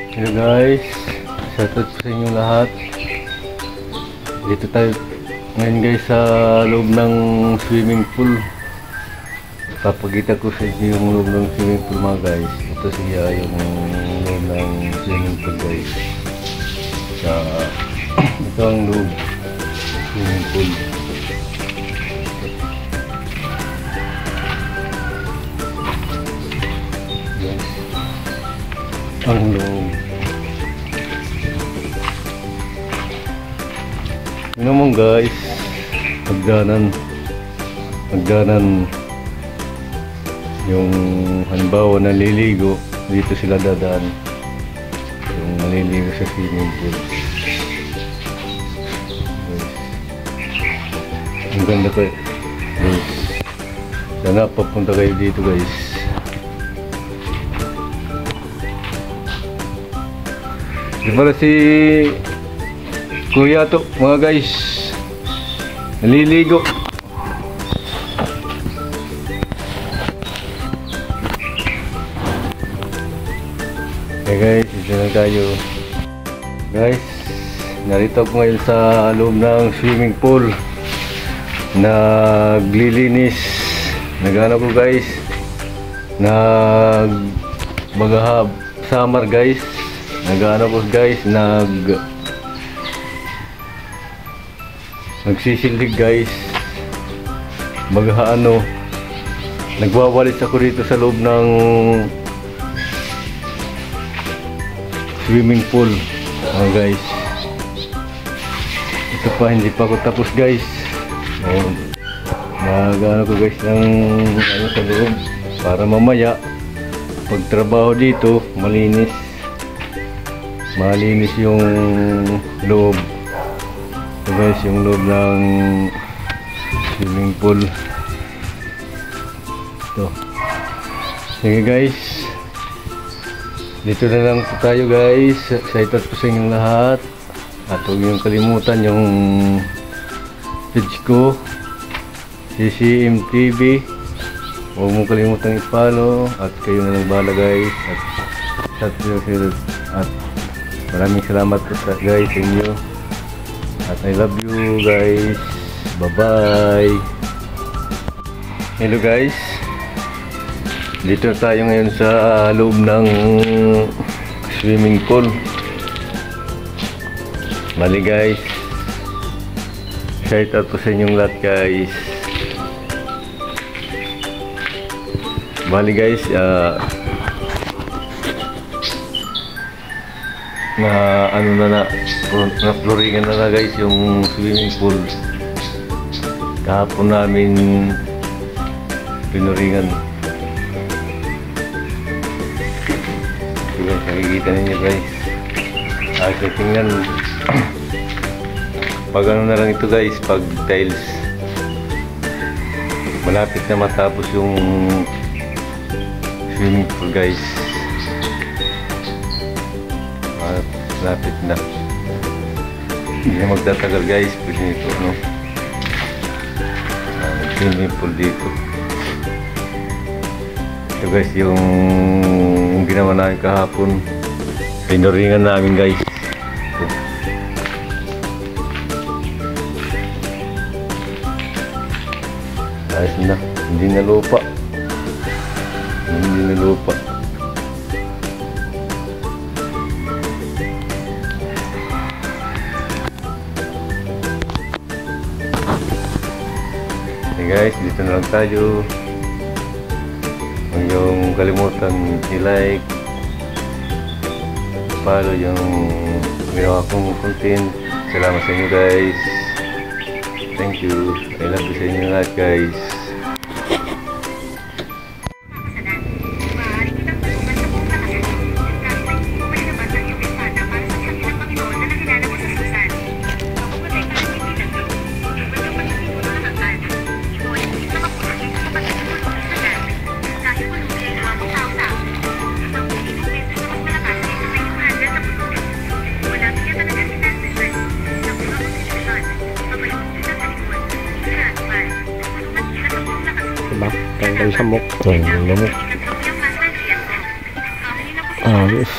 Hello guys, shoutout po sa inyo lahat. Dito tayo ngayon guys sa loob ng swimming pool. Papakita ko sa inyo yung loob ng swimming pool mga guys. Ito siya yung loob ng swimming pool guys. Ito ang loob swimming pool. Ang loob. Yun naman guys, hagdanan yung halimbawa naliligo, dito sila dadaan yung naliligo sa swimming pool. Ang ganda kayo guys, sana papunta kayo dito guys. Di pala si Kuya to mga guys, naliligo. Okay guys, dito na tayo. Guys, narito ako ngayon sa loob ng swimming pool. Naglilinis. Nagano ko guys, maghahab summer guys. Nagano ko guys, nagsisildig guys. Nagwawalis ako dito sa loob ng swimming pool guys. Ito pa, hindi pa ako tapos guys. Nagano ko guys ng sa loob para mamaya pagtrabaho dito malinis yung loob. Ito guys yung loob ng swimming pool. Ito. Sige guys, dito na lang po tayo guys. Excited po sa inyong lahat. At huwag niyong kalimutan yung page ko, CCMTV. Huwag mong kalimutan i-follow. At kayo na lang bahala guys. At maraming salamat po guys sa inyo. At I love you guys. Bye bye. Hello guys, dito tayo ngayon sa loob ng swimming pool. Bali guys, shout out po sa inyong lahat guys. Bali guys, na-floringan na guys yung swimming pool. Kahapon namin pinuringan. So guys, nakikita ninyo guys. Tingnan pag na lang ito guys, pag tiles. Malapit na matapos yung swimming pool guys. Malapit na. Hindi na magtatagal guys. Pwede nito swimming pool dito. Ito guys yung ginawa namin kahapon. Pinuringan namin guys. Ito. Ayos na. Hindi na lupa. Hey guys, dito na lang tayo. Huwag niyong kalimutan i-like, follow yung ginawa kong content. Salamat sa inyo guys. Thank you. I love you sa inyo lahat guys. Tanggal samok. Lamok. Ayos.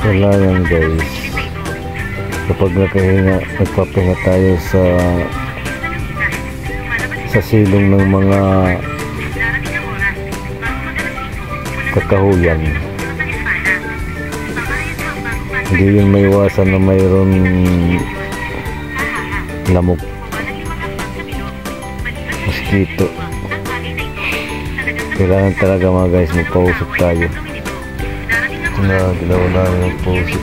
Kailangan guys, kapag nagpapahinga tayo sa silong ng mga kakahuyan, hindi yun maiwasan na mayroon lamok, mosquito. Kailangan talaga mga guys, magpausap tayo. Ito na ginawa namin magpausap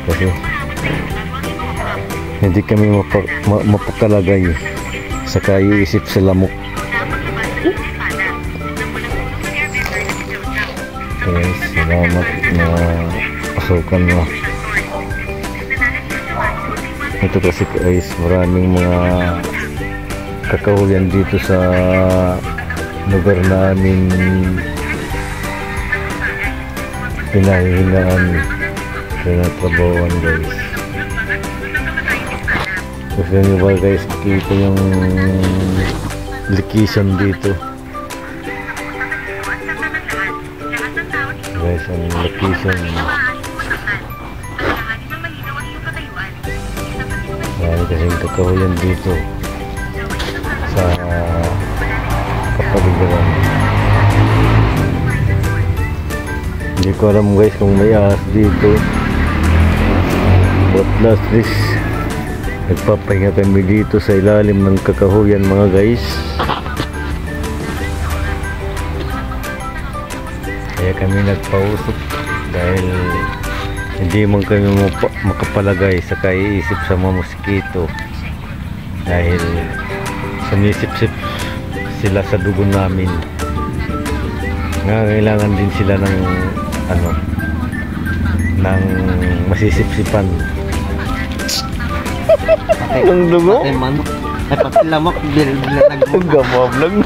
kasi hindi kami mapakalagay sa kaiisip sa lamok. Guys, salamat na pasukan mo. Ito kasi guys, maraming mga kakahuyan dito sa lugar namin pinahihingaan, pinatrabawan guys. Gusto nyo ba guys, kita yung location dito guys, ang location. Marami kasing kakahuyan dito sa kapaligiran. Hindi ko alam guys kung may ahas dito, but last least nagpapahinga kami dito sa ilalim ng kakahuyan mga guys. Kaya kami nagpausap dahil hindi man kami makapalagay sa kaiisip sa mga mosquito, dahil sumisip-sip sila sa dugo namin. Kailangan din sila ng ng masisip-sipan ng dugo. Patay manok. Ay, patay lamok. Bila nagmuna. Gamab lang.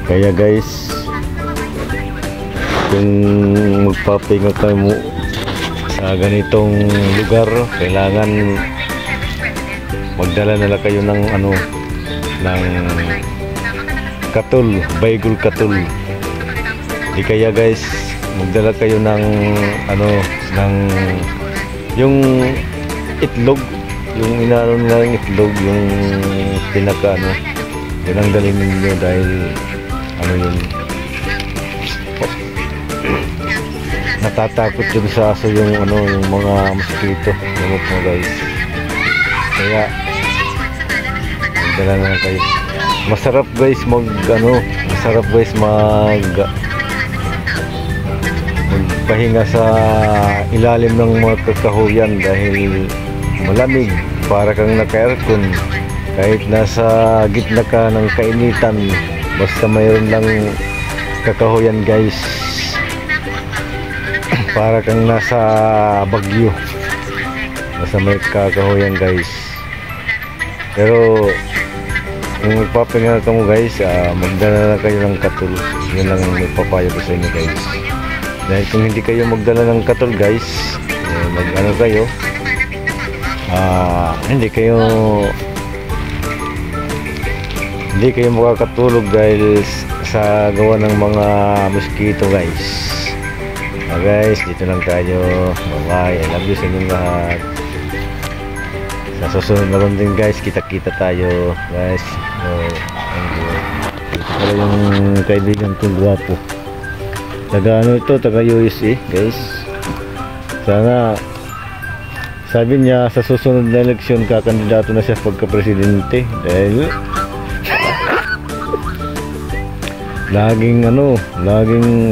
Kaya guys, kung magpapahinga kayo sa ganitong lugar, kailangan magdala nila kayo ng ng katul, baygul katul. Di kaya guys, magdala kayo ng ng yung itlog, yung inaano nila ng itlog, yung pinaka yun ang dalhin ninyo, dahil yun, natatakot yun sa aso, yung yung mga mosquito, yung mga guys. Kaya magdala na kayo. Masarap guys masarap guys magpahinga sa ilalim ng mga kakahuyan, dahil malamig, para kang naka-aircon. Kahit nasa gitna ka ng kainitan, basta mayroon lang kakahuyan guys, para kang nasa Bagyo, basta may kakahuyan guys. Pero kung magpapahinga ka mo guys, magdala na kayo ng katul. Yun lang ang magpapayo ko sa inyo guys. Dahil kung hindi kayo magdala ng katul guys, kayo, hindi kayo makakatulog dahil sa gawa ng mga mosquito guys. Guys, dito lang tayo. Bye bye, I love you sa inyong lahat. Sa susunod na ron din guys, kita-kita tayo guys. Thank you. Ito pala yung kaibigan kong gwapo, taga taga USA guys. Sana, sabi niya sa susunod na eleksyon kakandidato na siya pagka-presidente, dahil laging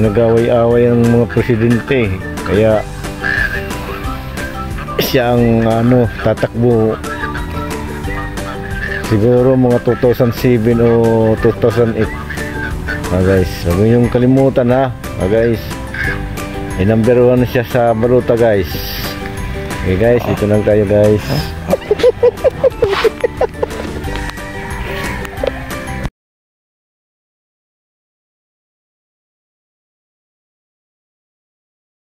nag-away-away ang mga presidente. Kaya siya ang tatakbo siguro mga 2007 o 2008 guys. Huwag niyong kalimutan guys, number 1 siya sa baluta guys. Okay guys, dito lang tayo guys.